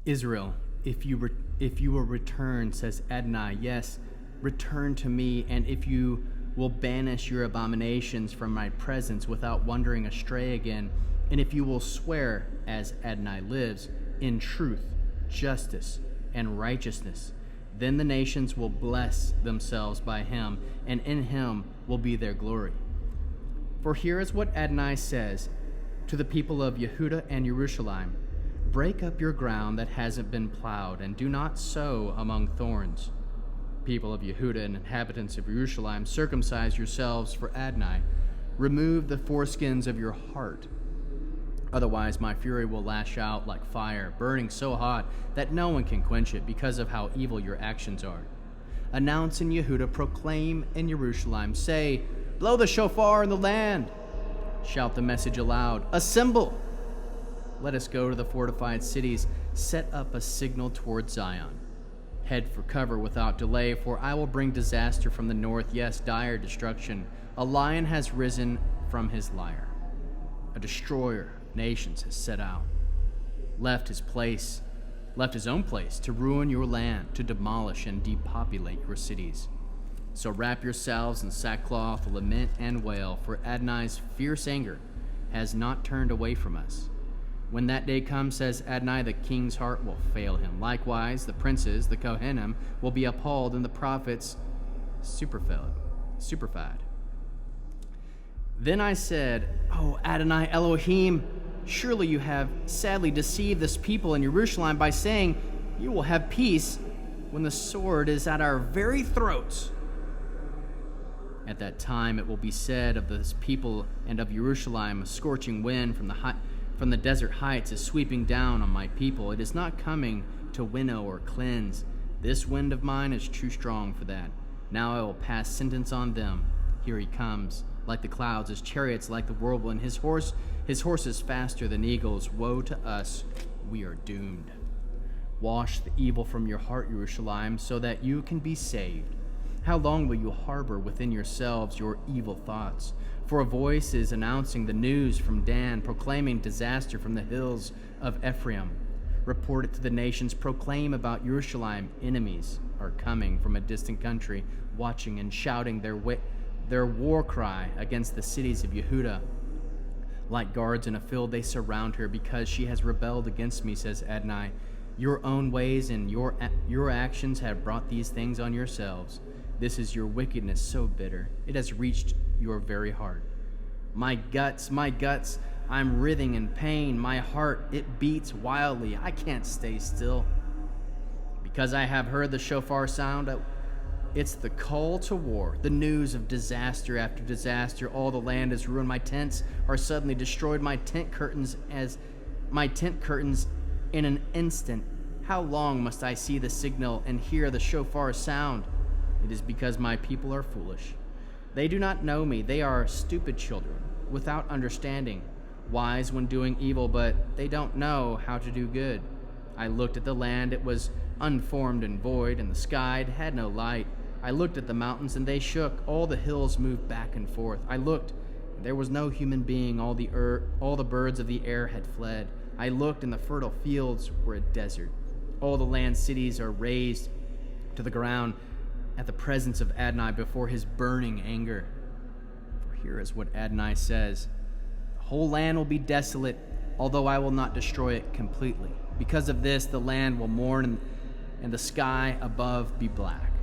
Israel, if you will return, says Adonai, yes, return to me, and if you will banish your abominations from my presence without wandering astray again, and if you will swear, as Adonai lives, in truth, justice, and righteousness, then the nations will bless themselves by him, and in him will be their glory. For here is what Adonai says to the people of Yehuda and Jerusalem: break up your ground that hasn't been plowed, and do not sow among thorns. People of Yehuda and inhabitants of Jerusalem, circumcise yourselves for Adonai. Remove the foreskins of your heart. Otherwise my fury will lash out like fire, burning so hot that no one can quench it because of how evil your actions are. Announce in Yehuda, proclaim in Jerusalem, say, blow the shofar in the land. Shout the message aloud, assemble. Let us go to the fortified cities, set up a signal toward Zion. Head for cover without delay, for I will bring disaster from the north, yes, dire destruction. A lion has risen from his lair. A destroyer of nations has set out, left his own place to ruin your land, to demolish and depopulate your cities. So wrap yourselves in sackcloth, lament and wail, for Adonai's fierce anger has not turned away from us. When that day comes, says Adonai, the king's heart will fail him. Likewise, the princes, the Kohanim, will be appalled, and the prophets superfied. Then I said, O Adonai Elohim, surely you have sadly deceived this people in Jerusalem by saying, you will have peace when the sword is at our very throats. At that time it will be said of this people and of Jerusalem, a scorching wind from the desert heights is sweeping down on my people. It is not coming to winnow or cleanse. This wind of mine is too strong for that. Now I will pass sentence on them. Here he comes, like the clouds, his chariots like the whirlwind, his horses faster than eagles. Woe to us, we are doomed. Wash the evil from your heart, Jerusalem, so that you can be saved. How long will you harbor within yourselves your evil thoughts? For a voice is announcing the news from Dan, proclaiming disaster from the hills of Ephraim. Report it to the nations, proclaim about Jerusalem. Enemies are coming from a distant country, watching and shouting their war cry against the cities of Yehuda. Like guards in a field, they surround her because she has rebelled against me, says Adonai. Your own ways and your actions have brought these things on yourselves. This is your wickedness so bitter. It has reached your very heart. My guts, I'm writhing in pain. My heart, it beats wildly. I can't stay still. Because I have heard the shofar sound, it's the call to war, the news of disaster after disaster. All the land is ruined. My tents are suddenly destroyed. My tent curtains in an instant. How long must I see the signal and hear the shofar sound? It is because my people are foolish. They do not know me. They are stupid children, without understanding, wise when doing evil, but they don't know how to do good. I looked at the land. It was unformed and void, and the sky had no light. I looked at the mountains, and they shook. All the hills moved back and forth. I looked, and there was no human being. All the birds of the air had fled. I looked, and the fertile fields were a desert. All the land cities are razed to the ground at the presence of Adonai before his burning anger. For here is what Adonai says: the whole land will be desolate, although I will not destroy it completely. Because of this, the land will mourn, and the sky above be black.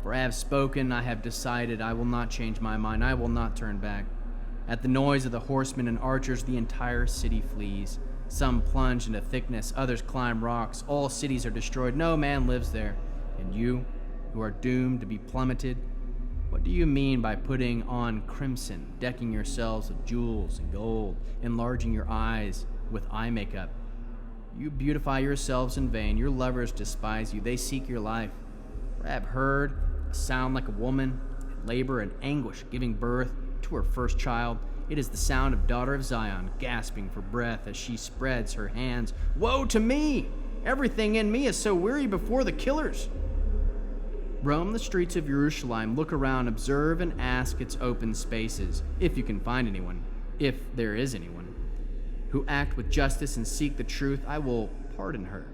For I have spoken, I have decided, I will not change my mind, I will not turn back. At the noise of the horsemen and archers, the entire city flees. Some plunge into thickness, others climb rocks. All cities are destroyed, no man lives there. And you, who are doomed to be plummeted, what do you mean by putting on crimson, decking yourselves with jewels and gold, enlarging your eyes with eye makeup? You beautify yourselves in vain. Your lovers despise you. They seek your life. For I have heard a sound like a woman in labor and anguish, giving birth to her first child. It is the sound of daughter of Zion, gasping for breath as she spreads her hands. Woe to me! Everything in me is so weary before the killers. Roam the streets of Jerusalem, look around, observe and ask its open spaces, if you can find anyone, if there is anyone, who act with justice and seek the truth. I will pardon her.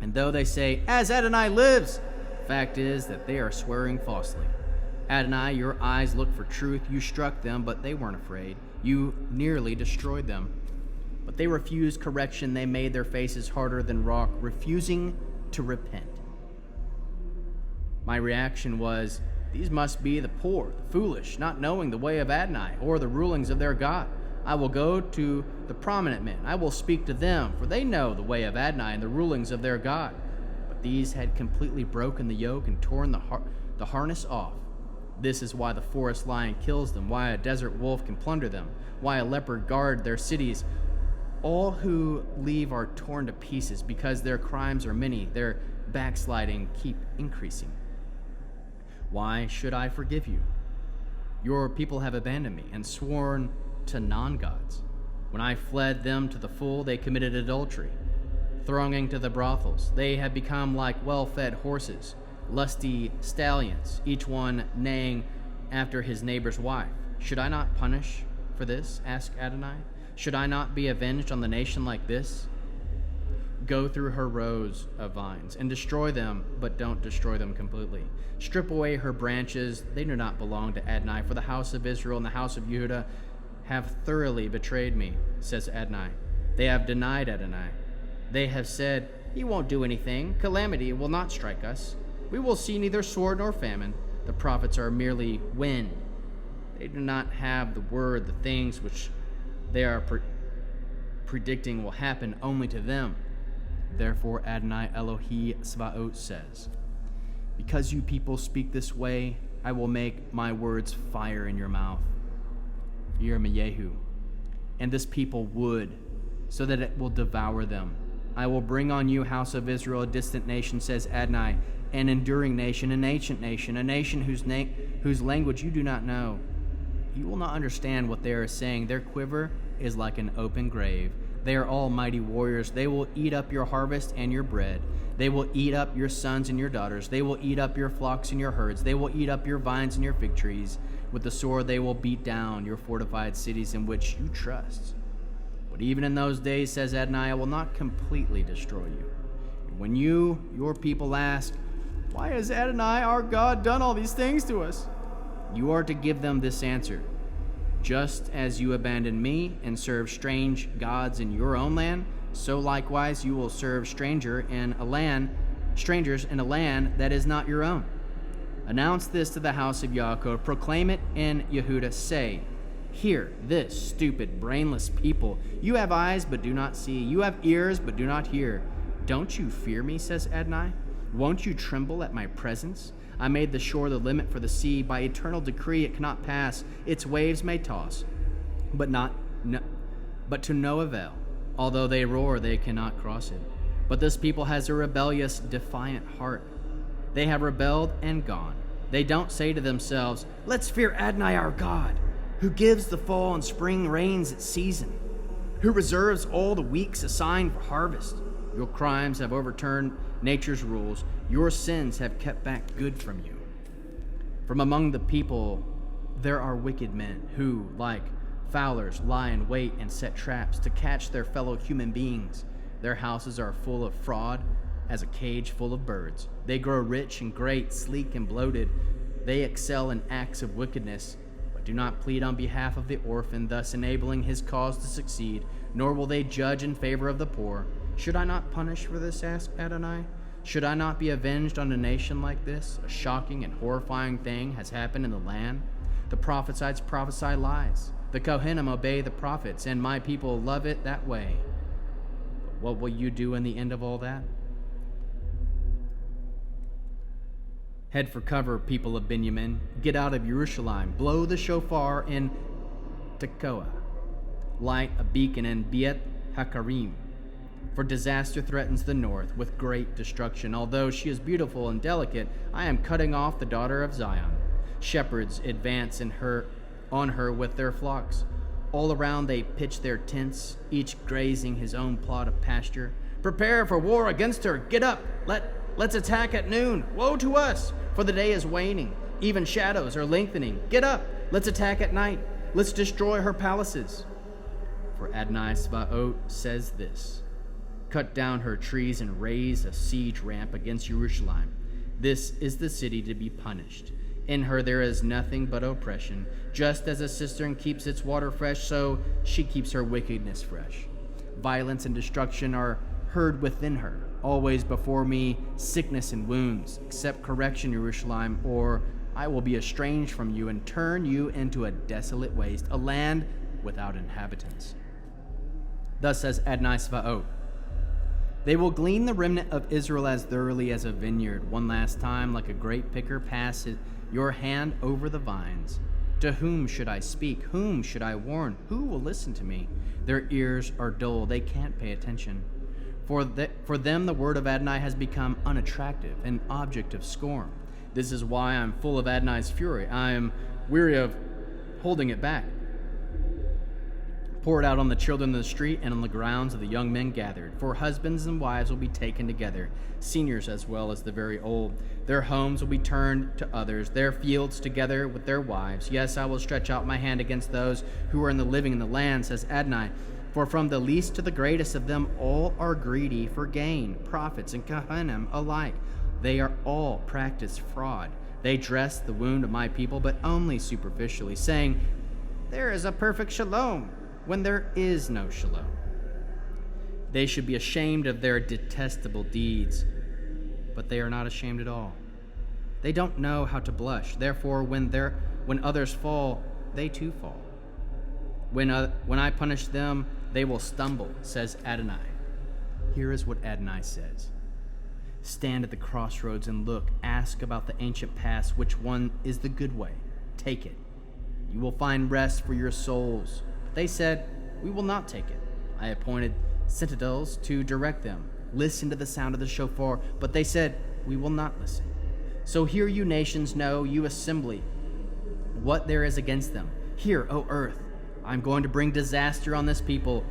And though they say, "As Adonai lives," the fact is that they are swearing falsely. Adonai, your eyes look for truth. You struck them, but they weren't afraid. You nearly destroyed them. But they refused correction. They made their faces harder than rock, refusing to repent. My reaction was, these must be the poor, the foolish, not knowing the way of Adonai or the rulings of their God. I will go to the prominent men. I will speak to them, for they know the way of Adonai and the rulings of their God. But these had completely broken the yoke and torn the harness off. This is why the forest lion kills them, why a desert wolf can plunder them, why a leopard guard their cities. All who leave are torn to pieces because their crimes are many, their backsliding keep increasing. Why should I forgive you? Your people have abandoned me and sworn to non-gods. When I fled them to the full, they committed adultery, thronging to the brothels. They have become like well-fed horses, lusty stallions, each one neighing after his neighbor's wife. Should I not punish for this? Asked Adonai. Should I not be avenged on the nation like this? Go through her rows of vines and destroy them, but don't destroy them completely. Strip away her branches. They do not belong to Adonai, for the house of Israel and the house of Judah have thoroughly betrayed me, says Adonai. They have denied Adonai. They have said, he won't do anything. Calamity will not strike us. We will see neither sword nor famine. The prophets are merely wind. They do not have the word, the things which they are predicting will happen only to them. Therefore Adonai Elohi Svaot says, because you people speak this way, I will make my words fire in your mouth. Yirmiyahu. And this people wood, so that it will devour them. I will bring on you, house of Israel, a distant nation, says Adonai, an enduring nation, an ancient nation, a nation whose language you do not know. You will not understand what they are saying. Their quiver is like an open grave. They are all mighty warriors. They will eat up your harvest and your bread. They will eat up your sons and your daughters. They will eat up your flocks and your herds. They will eat up your vines and your fig trees. With the sword they will beat down your fortified cities in which you trust. But even in those days, says Adonai, I will not completely destroy you. And when your people ask, why has Adonai, our God, done all these things to us? You are to give them this answer. Just as you abandoned me and served strange gods in your own land, so likewise you will serve strangers in a land that is not your own. Announce this to the house of Yaakov. Proclaim it in Yehuda. Say, hear this, stupid, brainless people. You have eyes, but do not see. You have ears, but do not hear. Don't you fear me, says Adonai? Won't you tremble at my presence? I made the shore the limit for the sea. By eternal decree it cannot pass. Its waves may toss, but to no avail. Although they roar, they cannot cross it. But this people has a rebellious, defiant heart. They have rebelled and gone. They don't say to themselves, let's fear Adonai our God, who gives the fall and spring rains at season, who reserves all the weeks assigned for harvest. Your crimes have overturned nature's rules. Your sins have kept back good from you. From among the people there are wicked men who, like fowlers, lie in wait and set traps to catch their fellow human beings. Their houses are full of fraud as a cage full of birds. They grow rich and great, sleek and bloated. They excel in acts of wickedness, but do not plead on behalf of the orphan, thus enabling his cause to succeed, nor will they judge in favor of the poor. Should I not punish for this, asked Adonai? Should I not be avenged on a nation like this? A shocking and horrifying thing has happened in the land. The prophesites prophesy lies. The Kohanim obey the prophets, and my people love it that way. But what will you do in the end of all that? Head for cover, people of Benjamin. Get out of Jerusalem. Blow the shofar in Tekoa. Light a beacon in Beit Hakarim. For disaster threatens the north with great destruction. Although she is beautiful and delicate, I am cutting off the daughter of Zion. Shepherds advance on her with their flocks. All around they pitch their tents, each grazing his own plot of pasture. Prepare for war against her. Get up. Let's attack at noon. Woe to us, for the day is waning. Even shadows are lengthening. Get up. Let's attack at night. Let's destroy her palaces. For Adonai Svaot says this. cut down her trees and raise a siege ramp against Jerusalem. This is the city to be punished. In her there is nothing but oppression. Just as a cistern keeps its water fresh, so she keeps her wickedness fresh. Violence and destruction are heard within her. Always before me sickness and wounds. Accept correction, Jerusalem, or I will be estranged from you and turn you into a desolate waste, a land without inhabitants. Thus says Adonai Svaot, they will glean the remnant of Israel as thoroughly as a vineyard. One last time, like a grape picker, pass your hand over the vines. To whom should I speak? Whom should I warn? Who will listen to me? Their ears are dull. They can't pay attention. For them, the word of Adonai has become unattractive, an object of scorn. This is why I'm full of Adonai's fury. I am weary of holding it back. Pour it out on the children of the street and on the grounds of the young men gathered. For husbands and wives will be taken together, seniors as well as the very old. Their homes will be turned to others, their fields together with their wives. Yes, I will stretch out my hand against those who are in the living in the land, says Adonai. For from the least to the greatest of them all are greedy for gain, prophets and Kohanim alike. They are all practice fraud. They dress the wound of my people, but only superficially, saying, there is a perfect shalom, when there is no shalom. They should be ashamed of their detestable deeds, but they are not ashamed at all. They don't know how to blush. Therefore, when others fall, they too fall. When I punish them, they will stumble, says Adonai. Here is what Adonai says. Stand at the crossroads and look. Ask about the ancient past. Which one is the good way? Take it. You will find rest for your souls. They said, we will not take it. I appointed sentinels to direct them. Listen to the sound of the shofar. But they said, we will not listen. So hear, you nations, know, you assembly, what there is against them. Hear, O earth, I'm going to bring disaster on this people.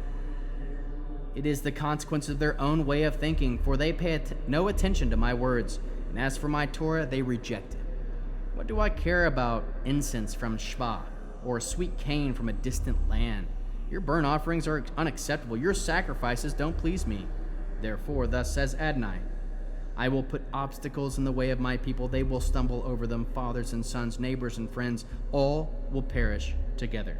It is the consequence of their own way of thinking, for they pay no attention to my words. And as for my Torah, they reject it. What do I care about incense from Shva, or sweet cane from a distant land? Your burnt offerings are unacceptable. Your sacrifices don't please me. Therefore, thus says Adonai, I will put obstacles in the way of my people. They will stumble over them. Fathers and sons, neighbors and friends, all will perish together.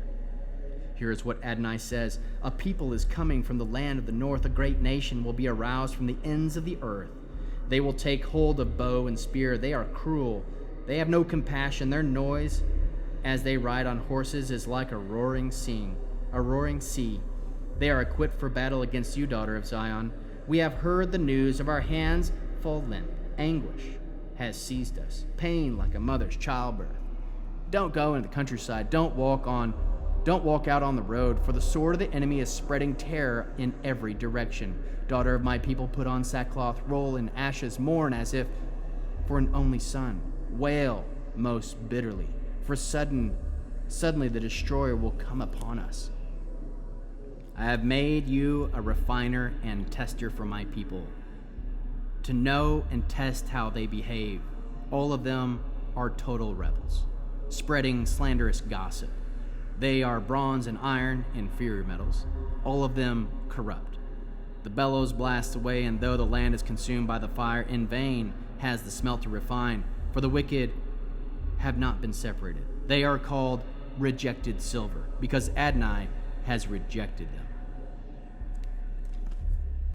Here is what Adonai says. A people is coming from the land of the north. A great nation will be aroused from the ends of the earth. They will take hold of bow and spear. They are cruel. They have no compassion. Their noise as they ride on horses is like a roaring sea. They are equipped for battle against you, daughter of Zion. We have heard the news of our hands fall limp. Anguish has seized us. Pain like a mother's childbirth. Don't go into the countryside. Don't walk out on the road, for the sword of the enemy is spreading terror in every direction. Daughter of my people, put on sackcloth, roll in ashes, mourn as if for an only son. Wail most bitterly, for suddenly the destroyer will come upon us. I have made you a refiner and tester for my people, to know and test how they behave. All of them are total rebels, spreading slanderous gossip. They are bronze and iron, inferior metals, all of them corrupt. The bellows blast away, and though the land is consumed by the fire, in vain has the smelter refined, for the wicked have not been separated. They are called rejected silver, because Adonai has rejected them.